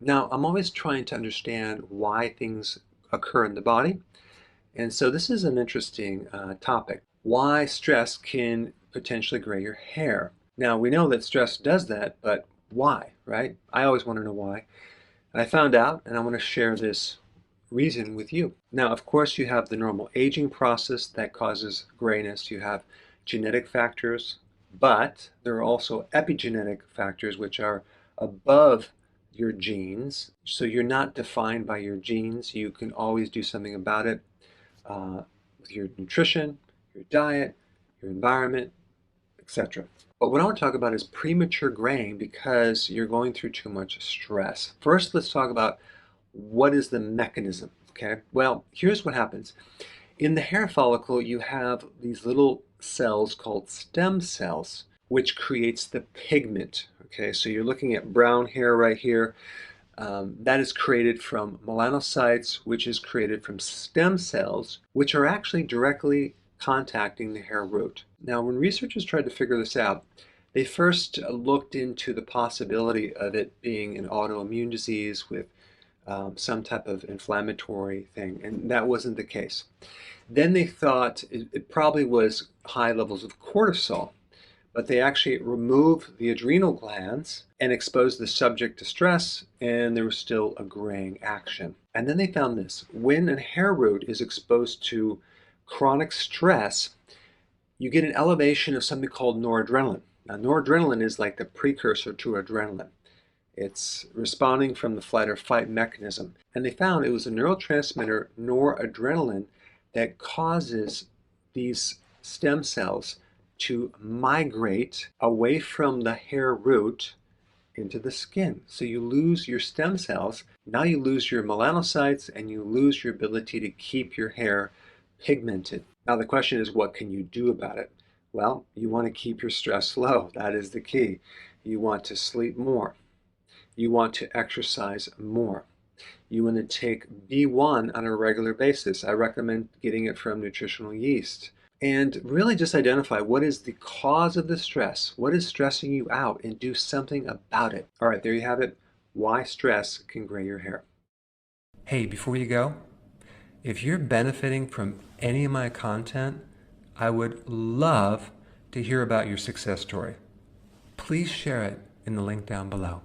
Now, I'm always trying to understand why things occur in the body. And so this is an interesting topic. Why stress can potentially gray your hair. Now, we know that stress does that, but why, right? I always want to know why. And I found out, and I want to share this reason with you. Now, of course, you have the normal aging process that causes grayness. You have genetic factors, but there are also epigenetic factors which are above your genes. So you're not defined by your genes. You can always do something about it with your nutrition, your diet, your environment, etc. But what I want to talk about is premature graying because you're going through too much stress. First, let's talk about what is the mechanism, okay? Well, here's what happens. In the hair follicle, you have these little cells called stem cells, which creates the pigment, okay? So you're looking at brown hair right here. That is created from melanocytes, which is created from stem cells, which are actually directly contacting the hair root. Now, when researchers tried to figure this out, they first looked into the possibility of it being an autoimmune disease with some type of inflammatory thing, and that wasn't the case. Then they thought it probably was high levels of cortisol, but they actually removed the adrenal glands and exposed the subject to stress, and there was still a graying action. And then they found this: when a hair root is exposed to chronic stress, you get an elevation of something called noradrenaline. Now, noradrenaline is like the precursor to adrenaline. It's responding from the flight or fight mechanism. And they found it was a neurotransmitter, noradrenaline, that causes these stem cells to migrate away from the hair root into the skin. So you lose your stem cells. Now you lose your melanocytes and you lose your ability to keep your hair pigmented. Now the question is, what can you do about it? Well, you want to keep your stress low. That is the key. You want to sleep more. You want to exercise more. You want to take B1 on a regular basis. I recommend getting it from nutritional yeast. And really just identify what is the cause of the stress, what is stressing you out, and do something about it. All right, there you have it. Why stress can gray your hair. Hey, before you go, if you're benefiting from any of my content, I would love to hear about your success story. Please share it in the link down below.